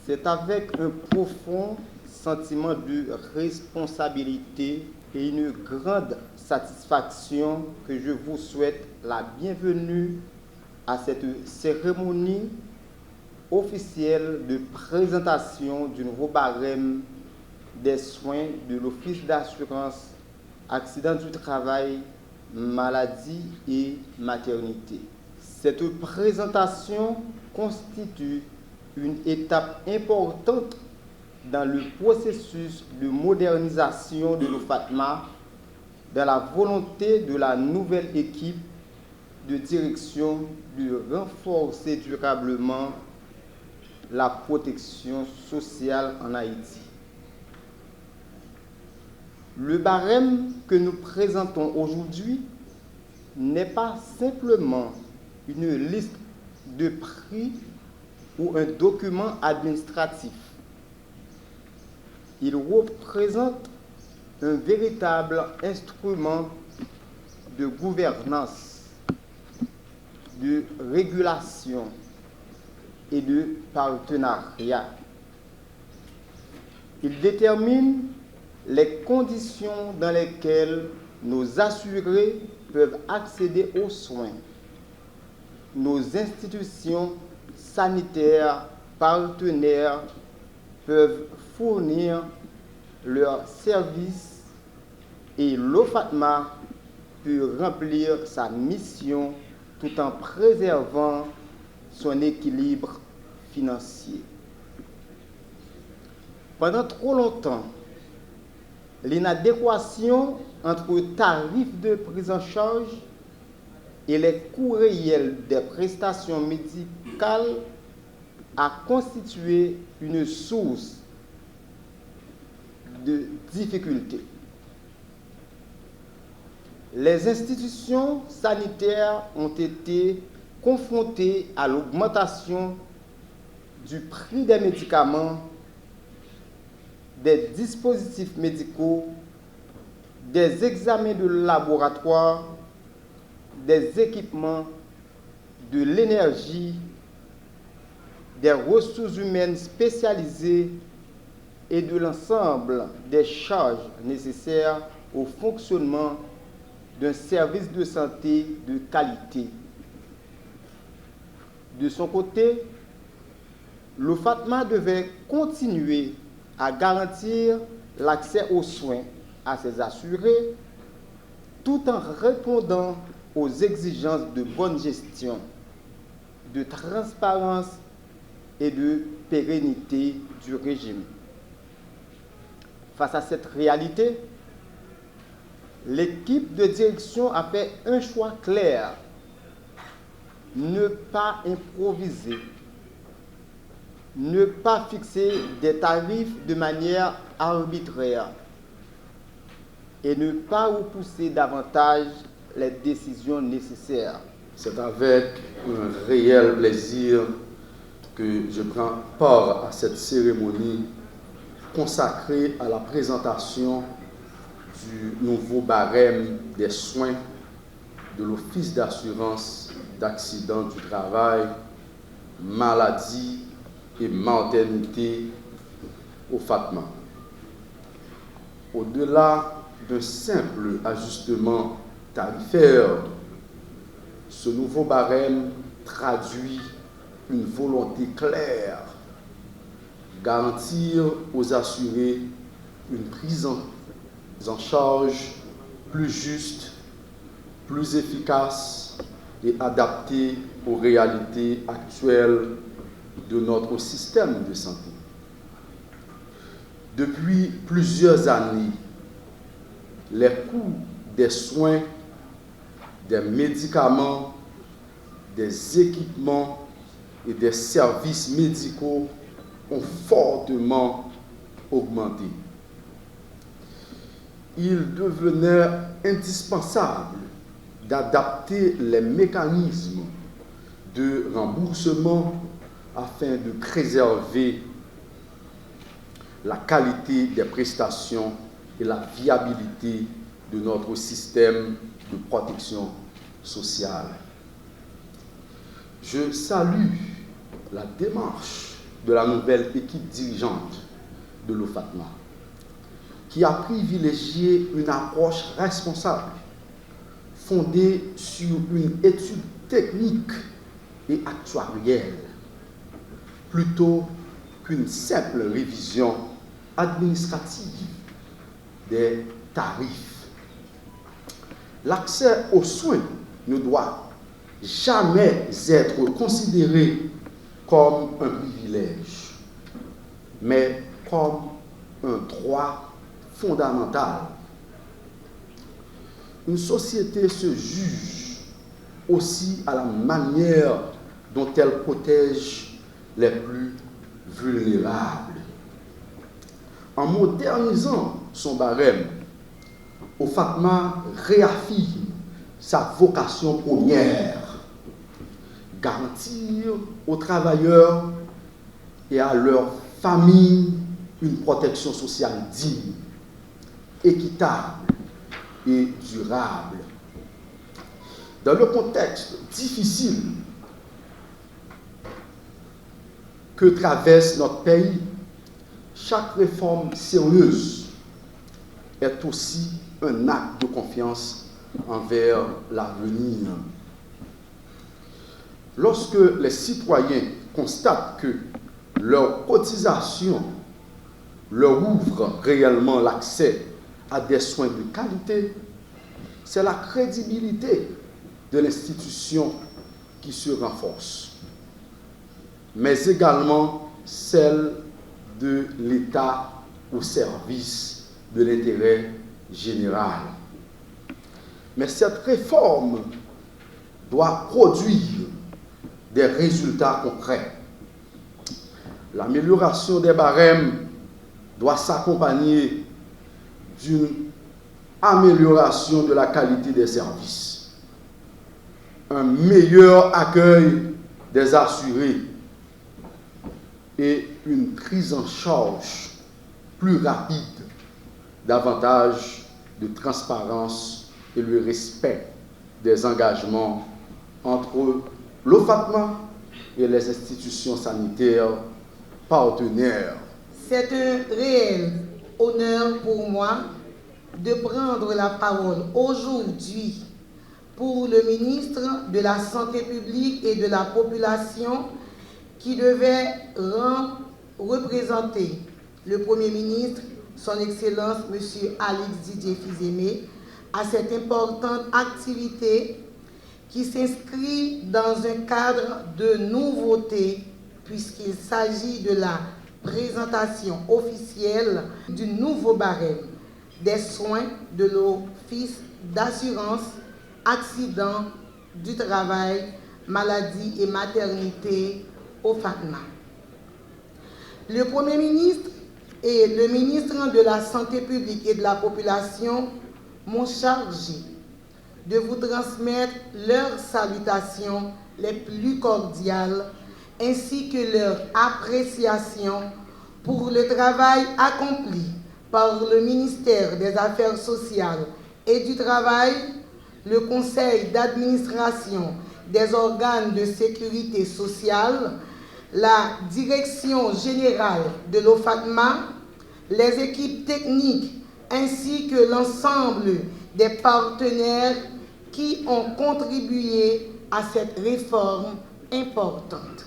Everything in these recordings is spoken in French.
C'est avec un profond sentiment de responsabilité et une grande satisfaction que je vous souhaite la bienvenue à cette cérémonie officielle de présentation du nouveau barème des soins de l'Office d'assurance accident du travail, maladie et maternité. Cette présentation constitue une étape importante dans le processus de modernisation de l'OFATMA, dans la volonté de la nouvelle équipe de direction de renforcer durablement la protection sociale en Haïti. Le barème que nous présentons aujourd'hui n'est pas simplement une liste de prix ou un document administratif. Il représente un véritable instrument de gouvernance, de régulation et de partenariat. Il détermine les conditions dans lesquelles nos assurés peuvent accéder aux soins. Nos institutions sanitaires partenaires peuvent fournir leurs services et l'OFATMA peut remplir sa mission tout en préservant son équilibre financier. Pendant trop longtemps, l'inadéquation entre tarifs de prise en charge et les coûts réels des prestations médicales a constitué une source de difficultés. Les institutions sanitaires ont été confrontées à l'augmentation du prix des médicaments, des dispositifs médicaux, des examens de laboratoire, des équipements, de l'énergie, des ressources humaines spécialisées et de l'ensemble des charges nécessaires au fonctionnement d'un service de santé de qualité. De son côté, l'OFATMA devait continuer à garantir l'accès aux soins à ses assurés tout en répondant aux exigences de bonne gestion, de transparence et de pérennité du régime. Face à cette réalité, l'équipe de direction a fait un choix clair: ne pas improviser, ne pas fixer des tarifs de manière arbitraire et ne pas repousser davantage les décisions nécessaires. C'est avec un réel plaisir que je prends part à cette cérémonie consacrée à la présentation du nouveau barème des soins de l'Office d'assurance d'accident du travail, maladie et maternité au FATMA. Au-delà d'un simple ajustement tarifaire, ce nouveau barème traduit une volonté claire: garantir aux assurés une prise en charge plus juste, plus efficace et adaptée aux réalités actuelles de notre système de santé. Depuis plusieurs années, les coûts des soins, des médicaments, des équipements et des services médicaux ont fortement augmenté. Il devenait indispensable d'adapter les mécanismes de remboursement afin de préserver la qualité des prestations et la viabilité de notre système de protection sociale. Je salue la démarche de la nouvelle équipe dirigeante de l'OFATMA, qui a privilégié une approche responsable, fondée sur une étude technique et actuarielle, plutôt qu'une simple révision administrative des tarifs. L'accès aux soins ne doit jamais être considéré comme un privilège, mais comme un droit fondamental. Une société se juge aussi à la manière dont elle protège les plus vulnérables. En modernisant son barème, OFATMA réaffirme sa vocation première: garantir aux travailleurs et à leurs familles une protection sociale digne, équitable et durable. Dans le contexte difficile que traverse notre pays, chaque réforme sérieuse est aussi un acte de confiance envers l'avenir. Lorsque les citoyens constatent que leur cotisation leur ouvre réellement l'accès à des soins de qualité, c'est la crédibilité de l'institution qui se renforce, mais également celle de l'État au service de l'intérêt général. Mais cette réforme doit produire des résultats concrets. L'amélioration des barèmes doit s'accompagner d'une amélioration de la qualité des services, un meilleur accueil des assurés et une prise en charge plus rapide, davantage de transparence et le respect des engagements entre l'OFATMA et les institutions sanitaires partenaires. C'est un réel honneur pour moi de prendre la parole aujourd'hui pour le ministre de la Santé publique et de la Population qui devait représenter le Premier ministre, son Excellence M. Alix Didier Fils-Aimé, à cette importante activité qui s'inscrit dans un cadre de nouveauté puisqu'il s'agit de la présentation officielle du nouveau barème des soins de l'Office d'assurance accident du travail, maladie et maternité OFATMA. Le Premier ministre et le ministre de la Santé publique et de la Population m'ont chargé de vous transmettre leurs salutations les plus cordiales ainsi que leur appréciation pour le travail accompli par le ministère des Affaires sociales et du Travail, le Conseil d'administration des organes de sécurité sociale, la Direction générale de l'OFATMA, les équipes techniques ainsi que l'ensemble des partenaires qui ont contribué à cette réforme importante.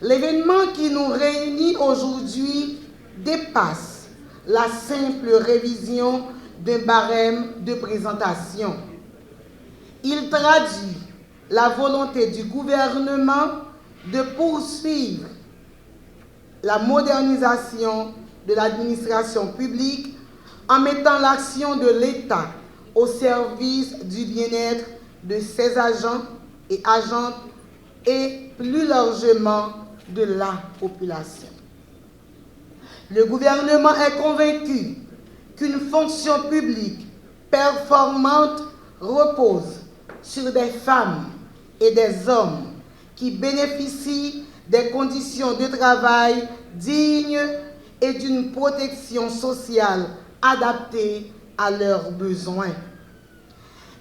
L'événement qui nous réunit aujourd'hui dépasse la simple révision d'un barème de présentation. Il traduit la volonté du gouvernement de poursuivre la modernisation de l'administration publique en mettant l'action de l'État au service du bien-être de ses agents et agentes et plus largement de la population. Le gouvernement est convaincu qu'une fonction publique performante repose sur des femmes et des hommes qui bénéficient des conditions de travail dignes et d'une protection sociale adaptée à leurs besoins.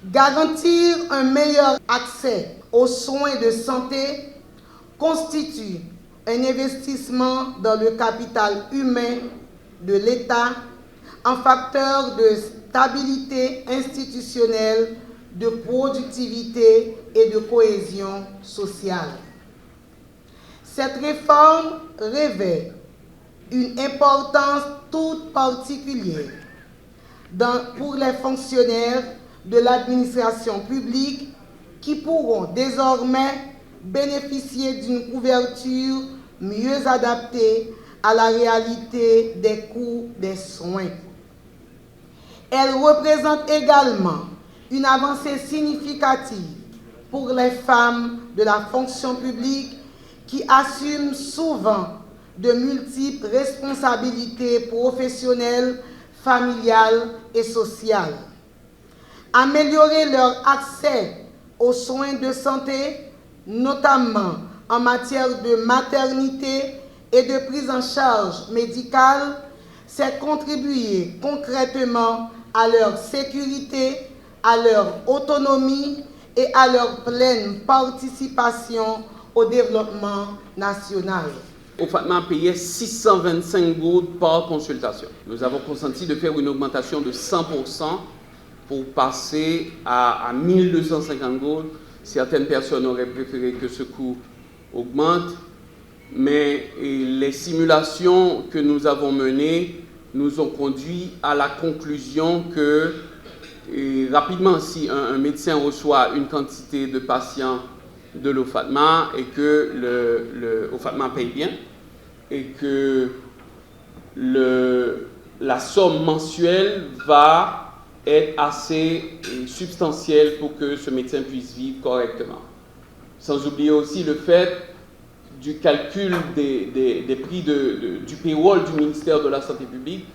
Garantir un meilleur accès aux soins de santé constitue un investissement dans le capital humain de l'État, un facteur de stabilité institutionnelle, de productivité et de cohésion sociale. Cette réforme revêt une importance toute particulière pour les fonctionnaires de l'administration publique qui pourront désormais bénéficier d'une couverture mieux adaptée à la réalité des coûts des soins. Elle représente également une avancée significative pour les femmes de la fonction publique qui assument souvent de multiples responsabilités professionnelles, familiales et sociales. Améliorer leur accès aux soins de santé, notamment en matière de maternité et de prise en charge médicale, c'est contribuer concrètement à leur sécurité, à leur autonomie et à leur pleine participation au développement national. OFATMA payait 625 gouttes par consultation. Nous avons consenti de faire une augmentation de 100% pour passer à 1250 gouttes. Certaines personnes auraient préféré que ce coût augmente, mais les simulations que nous avons menées nous ont conduit à la conclusion que rapidement, si un médecin reçoit une quantité de patients de l'OFATMA et que le OFATMA paye bien et que la somme mensuelle va être assez substantielle pour que ce médecin puisse vivre correctement. Sans oublier aussi le fait du calcul des prix du payroll du ministère de la Santé publique.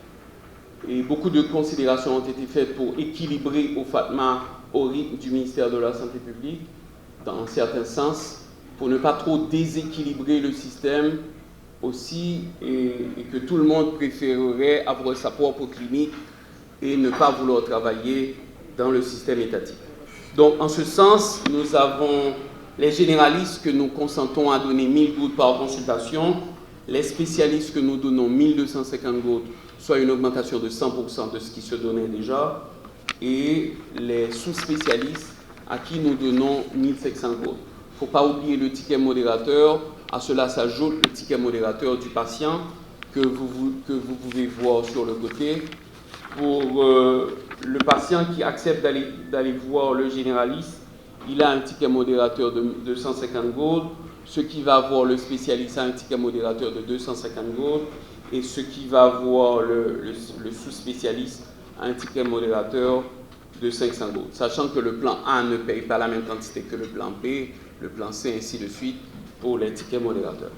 Et beaucoup de considérations ont été faites pour équilibrer OFATMA au rythme du ministère de la Santé publique, dans un certain sens, pour ne pas trop déséquilibrer le système aussi, et que tout le monde préférerait avoir sa propre clinique et ne pas vouloir travailler dans le système étatique. Donc, en ce sens, nous avons les généralistes que nous consentons à donner 1000 gouttes par consultation, les spécialistes que nous donnons 1250 gouttes, soit une augmentation de 100% de ce qui se donnait déjà, et les sous-spécialistes à qui nous donnons 1500 gouttes. Il ne faut pas oublier le ticket modérateur. À cela s'ajoute le ticket modérateur du patient que vous pouvez voir sur le côté. Pour le patient qui accepte d'aller voir le généraliste, il a un ticket modérateur de 250 gouttes. Ceux qui va voir le spécialiste a un ticket modérateur de 250 gouttes. Et ceux qui va voir le sous-spécialiste a un ticket modérateur de 500 gouttes. Sachant que le plan A ne paye pas la même quantité que le plan B, le plan C, ainsi de suite, pour les tickets modérateurs.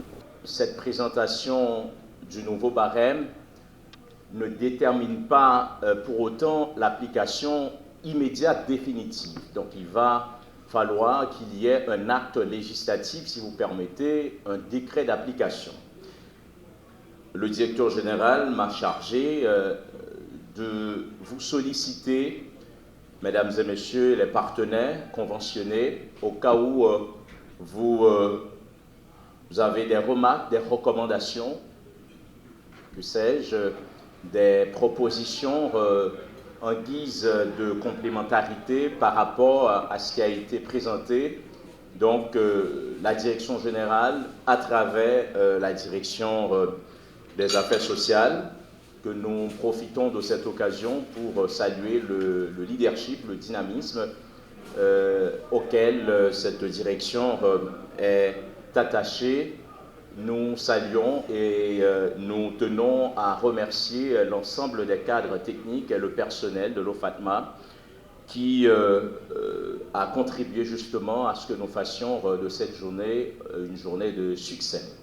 Cette présentation du nouveau barème ne détermine pas pour autant l'application immédiate définitive. Donc il va falloir qu'il y ait un acte législatif, si vous permettez, un décret d'application. Le directeur général m'a chargé de vous solliciter, mesdames et messieurs les partenaires conventionnés, au cas où vous avez des remarques, des recommandations, que sais-je, des propositions en guise de complémentarité par rapport à ce qui a été présenté. Donc, la direction générale, à travers la direction des affaires sociales, que nous profitons de cette occasion pour saluer le leadership, le dynamisme auquel cette direction est attachée. Nous saluons et nous tenons à remercier l'ensemble des cadres techniques et le personnel de l'OFATMA qui a contribué justement à ce que nous fassions de cette journée une journée de succès.